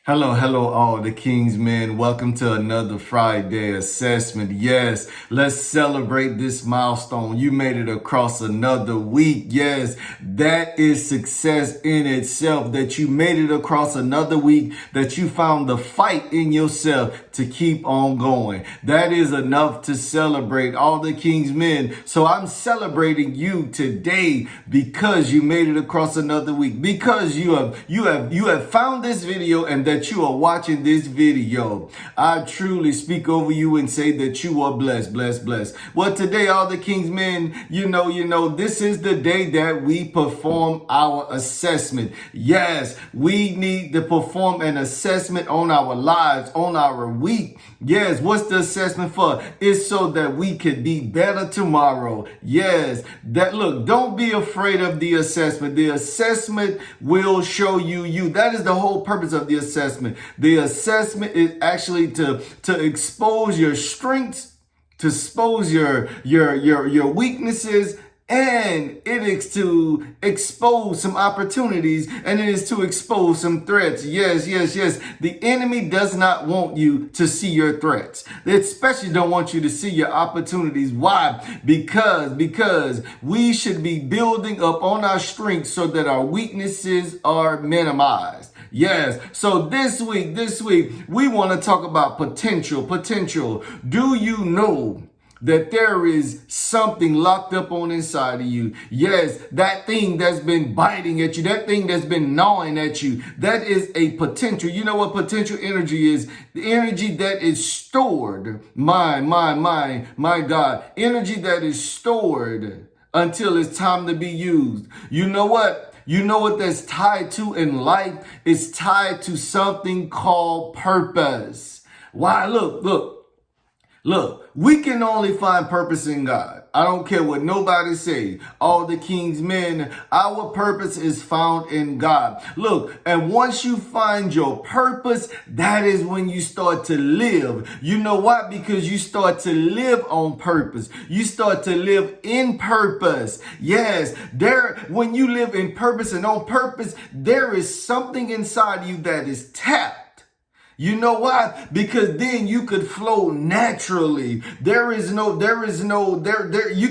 Hello, all the King's men. Welcome to another Friday assessment. Yes, let's celebrate this milestone. You made it across another week. Yes, that is success in itself, that you made it across another week, that you found the fight in yourself to keep on going. That is enough to celebrate, all the King's men. So I'm celebrating you today because you made it across another week, because you have found this video and that you are watching this video. I truly speak over you and say that you are blessed. Well, today, all the King's men, this is the day that we perform our assessment. Yes, we need to perform an assessment on our lives, on our week. Yes, what's the assessment for? It's so that we could be better tomorrow. Yes, don't be afraid of the assessment. The assessment will show you. That is the whole purpose of the assessment. The assessment is actually to expose your strengths, to expose your weaknesses, and it is to expose some opportunities, and it is to expose some threats. Yes. The enemy does not want you to see your threats. They especially don't want you to see your opportunities. Why? Because we should be building up on our strengths so that our weaknesses are minimized. Yes. So this week, we want to talk about potential. Do you know that there is something locked up on inside of you? Yes, that thing that's been biting at you, that thing that's been gnawing at you, that is a potential. You know what potential energy is? The energy that is stored, my God, energy that is stored until it's time to be used. You know what? You know what that's tied to in life? It's tied to something called purpose. Why? Look, we can only find purpose in God. I don't care what nobody say. All the King's men, our purpose is found in God. Look, and once you find your purpose, that is when you start to live. You know why? Because you start to live on purpose. You start to live in purpose. Yes, when you live in purpose and on purpose, there is something inside you that is tapped. You know why? Because then you could flow naturally. You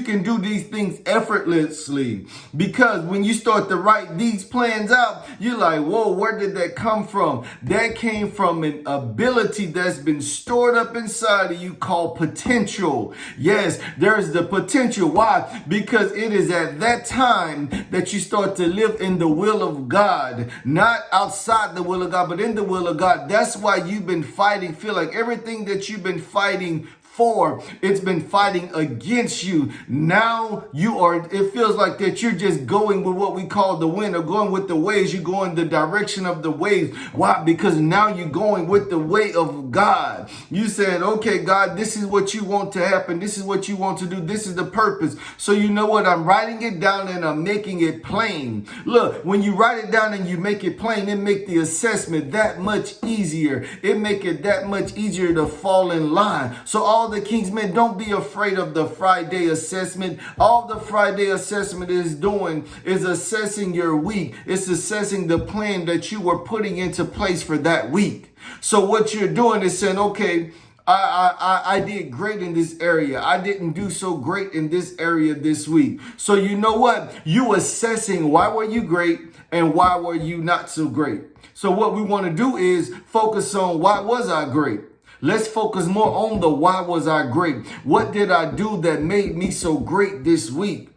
can do these things effortlessly. Because when you start to write these plans out, you're like, whoa, where did that come from? That came from an ability that's been stored up inside of you called potential. Yes, there's the potential. Why? Because it is at that time that you start to live in the will of God, not outside the will of God, but in the will of God. That's why you've been fighting, feel like everything that you've been fighting for, it's been fighting against you. Now it feels like that you're just going with what we call the wind, or going with the waves. You go in the direction of the waves. Why? Because now you're going with the way of God. You said, okay, God, this is what you want to happen. This is what you want to do. This is the purpose. So you know what? I'm writing it down and I'm making it plain. Look, when you write it down and you make it plain, it make the assessment that much easier. It make it that much easier to fall in line. So all the King's men, don't be afraid of the Friday assessment. All the Friday assessment is doing is assessing your week. It's assessing the plan that you were putting into place for that week. So what you're doing is saying, okay, I did great in this area. I didn't do so great in this area this week. So you know what? You assessing why were you great and why were you not so great. So what we want to do is focus on why was I great. Let's focus more on the why was I great. What did I do that made me so great this week?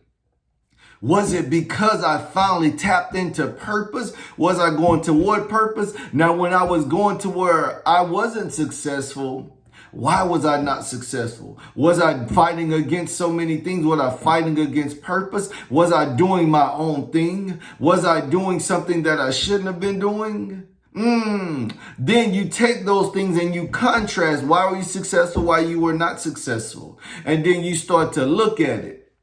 Was it because I finally tapped into purpose? Was I going toward purpose? Now, when I was going to where I wasn't successful, why was I not successful? Was I fighting against so many things? Was I fighting against purpose? Was I doing my own thing? Was I doing something that I shouldn't have been doing? Then you take those things and you contrast why were you successful, why you were not successful. And then you start to look at it.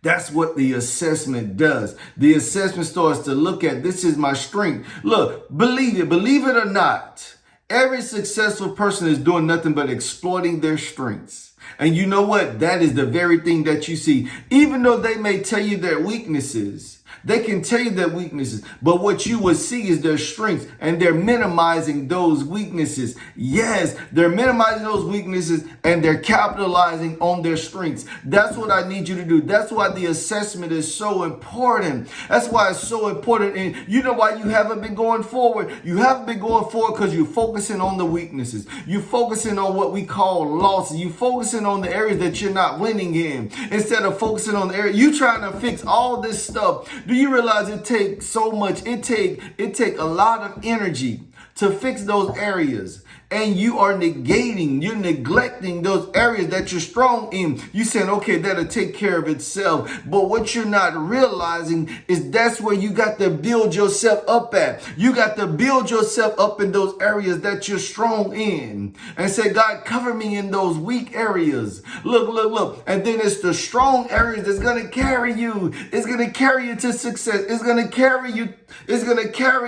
That's what the assessment does. The assessment starts to look at, this is my strength. Look, believe it or not, every successful person is doing nothing but exploiting their strengths. And you know what? That is the very thing that you see. Even though they may tell you their weaknesses, They can tell you their weaknesses, but what you will see is their strengths, and they're minimizing those weaknesses. Yes, they're minimizing those weaknesses and they're capitalizing on their strengths. That's what I need you to do. That's why the assessment is so important. That's why it's so important. And you know why you haven't been going forward? You haven't been going forward because you're focusing on the weaknesses. You're focusing on what we call losses. You're focusing on the areas that you're not winning in instead of focusing on the area. You trying to fix all this stuff. Do you realize it takes so much? It take a lot of energy to fix those areas. And you are you're neglecting those areas that you're strong in. You saying, okay, that'll take care of itself. But what you're not realizing is that's where you got to build yourself up at. You got to build yourself up in those areas that you're strong in. And say, God, cover me in those weak areas. Look. And then it's the strong areas that's going to carry you. It's going to carry you to success. It's going to carry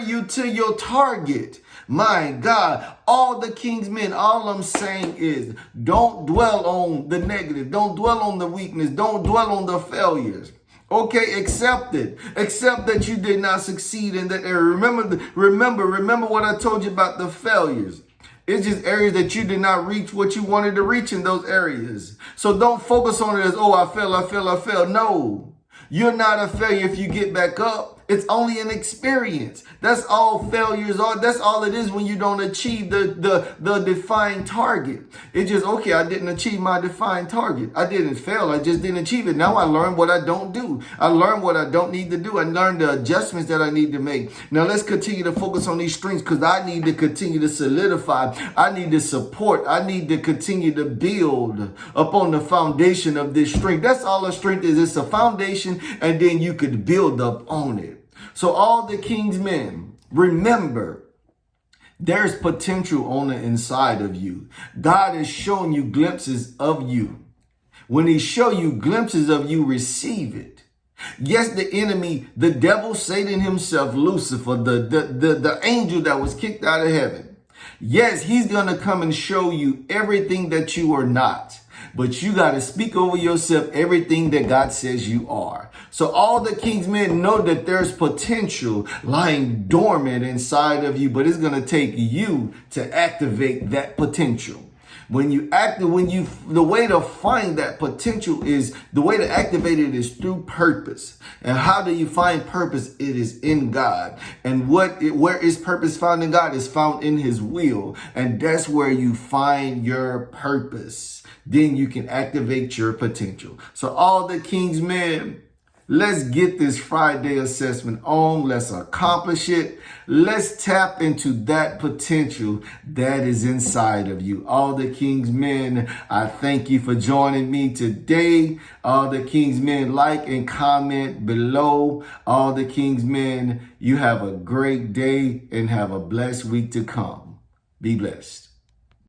you to your target. My God, all the King's men, all I'm saying is don't dwell on the negative. Don't dwell on the weakness. Don't dwell on the failures. Okay, accept it. Accept that you did not succeed in that area. Remember what I told you about the failures. It's just areas that you did not reach what you wanted to reach in those areas. So don't focus on it as, oh, I failed. No, you're not a failure if you get back up. It's only an experience. That's all failures are. That's all it is when you don't achieve the defined target. It's just, okay, I didn't achieve my defined target. I didn't fail. I just didn't achieve it. Now I learned what I don't do. I learned what I don't need to do. I learned the adjustments that I need to make. Now let's continue to focus on these strengths because I need to continue to solidify. I need to support. I need to continue to build upon the foundation of this strength. That's all a strength is. It's a foundation, and then you could build up on it. So all the King's men, remember, there's potential on the inside of you. God is showing you glimpses of you. When he show you glimpses of you, receive it. Yes, the enemy, the devil, Satan himself, Lucifer, the angel that was kicked out of heaven. Yes, he's going to come and show you everything that you are not. But you got to speak over yourself everything that God says you are. So all the King's men know that there's potential lying dormant inside of you, but it's going to take you to activate that potential. The way to find that potential is, the way to activate it is through purpose. And how do you find purpose? It is in God. And where is purpose found in God? Is found in his will. And that's where you find your purpose. Then you can activate your potential. So all the King's men, let's get this Friday assessment on. Let's accomplish it. Let's tap into that potential that is inside of you. All the King's men, I thank you for joining me today. All the King's men, like and comment below. All the King's men, you have a great day and have a blessed week to come. Be blessed.